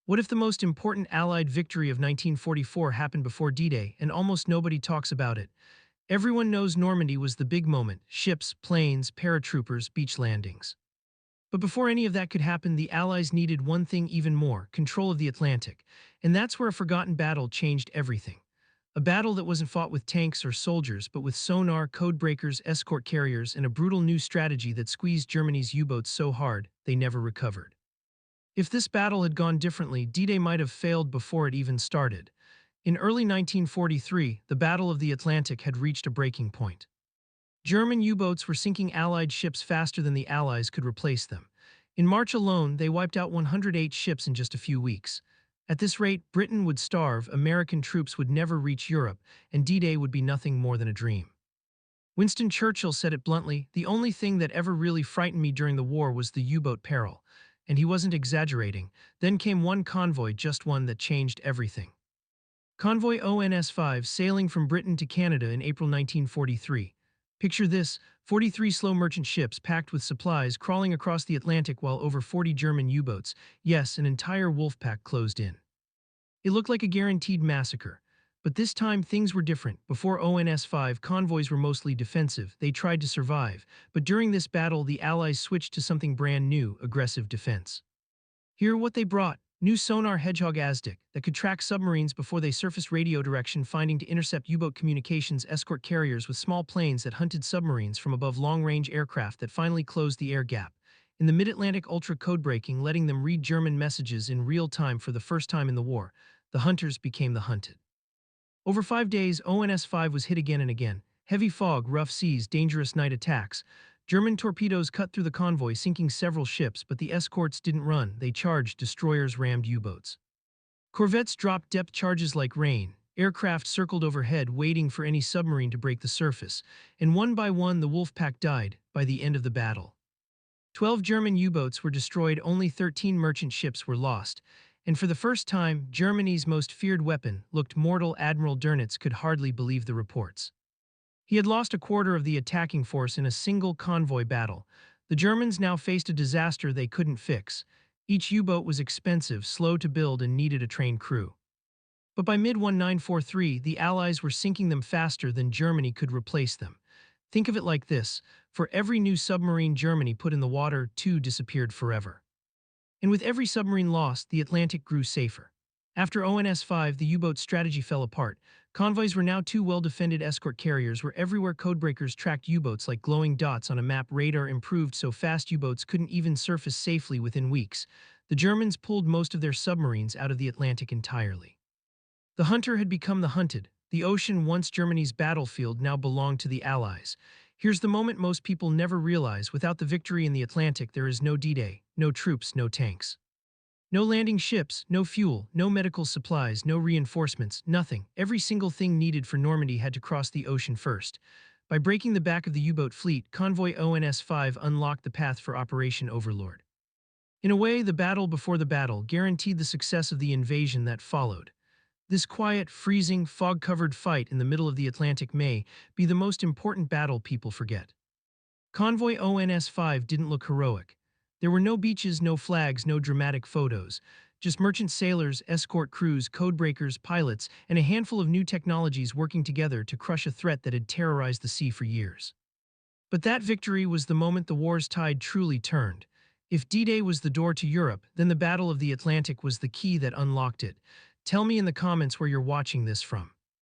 What if the most important Allied victory of 1944 happened before D-Day and almost nobody talks about it? Everyone knows Normandy was the big moment: ships, planes, paratroopers, beach landings. But before any of that could happen, the Allies needed one thing even more: control of the Atlantic. And that's where a forgotten battle changed everything. A battle that wasn't fought with tanks or soldiers, but with sonar, codebreakers, escort carriers, and a brutal new strategy that squeezed Germany's U-boats so hard they never recovered. If this battle had gone differently, D-Day might have failed before it even started. In early 1943, the Battle of the Atlantic had reached a breaking point. German U-boats were sinking Allied ships faster than the Allies could replace them. In March alone, they wiped out 108 ships in just a few weeks. At this rate, Britain would starve, American troops would never reach Europe, and D-Day would be nothing more than a dream. Winston Churchill said it bluntly: "The only thing that ever really frightened me during the war was the U-boat peril." And he wasn't exaggerating. Then came one convoy, just one, that changed everything. Convoy ONS-5 sailing from Britain to Canada in April 1943. Picture this: 43 slow merchant ships packed with supplies crawling across the Atlantic while over 40 German U-boats, yes, an entire wolfpack, closed in. It looked like a guaranteed massacre. But this time things were different. Before ONS-5, convoys were mostly defensive. They tried to survive. But during this battle, the Allies switched to something brand new: aggressive defense. Here what they brought: new sonar Hedgehog ASDIC that could track submarines before they surfaced, radio direction finding to intercept U-boat communications, escort carriers with small planes that hunted submarines from above, long-range aircraft that finally closed the air gap. In the mid-Atlantic, ultra code breaking, letting them read German messages in real time. For the first time in the war, the hunters became the hunted. Over 5 days, ONS-5 was hit again and again. Heavy fog, rough seas, dangerous night attacks. German torpedoes cut through the convoy, sinking several ships, but the escorts didn't run. They charged. Destroyers rammed U-boats. Corvettes dropped depth charges like rain. Aircraft circled overhead, waiting for any submarine to break the surface. And one by one, the Wolfpack died by the end of the battle. 12 German U-boats were destroyed, only 13 merchant ships were lost. And for the first time, Germany's most feared weapon looked mortal. Admiral Dönitz could hardly believe the reports. He had lost a quarter of the attacking force in a single convoy battle. The Germans now faced a disaster they couldn't fix. Each U-boat was expensive, slow to build, and needed a trained crew. But by mid-1943, the Allies were sinking them faster than Germany could replace them. Think of it like this: for every new submarine Germany put in the water, 2 disappeared forever. And with every submarine lost, the Atlantic grew safer. After ONS-5, the U-boat strategy fell apart. Convoys were now too well-defended. Escort carriers were everywhere. Codebreakers tracked U-boats like glowing dots on a map. Radar improved so fast U-boats couldn't even surface safely within weeks. The Germans pulled most of their submarines out of the Atlantic entirely. The hunter had become the hunted. The ocean, once Germany's battlefield, now belonged to the Allies. Here's the moment most people never realize: without the victory in the Atlantic, there is no D-Day, no troops, no tanks. No landing ships, no fuel, no medical supplies, no reinforcements, nothing. Every single thing needed for Normandy had to cross the ocean first. By breaking the back of the U-boat fleet, convoy ONS-5 unlocked the path for Operation Overlord. In a way, the battle before the battle guaranteed the success of the invasion that followed. This quiet, freezing, fog-covered fight in the middle of the Atlantic may be the most important battle people forget. Convoy ONS-5 didn't look heroic. There were no beaches, no flags, no dramatic photos. Just merchant sailors, escort crews, codebreakers, pilots, and a handful of new technologies working together to crush a threat that had terrorized the sea for years. But that victory was the moment the war's tide truly turned. If D-Day was the door to Europe, then the Battle of the Atlantic was the key that unlocked it. Tell me in the comments where you're watching this from.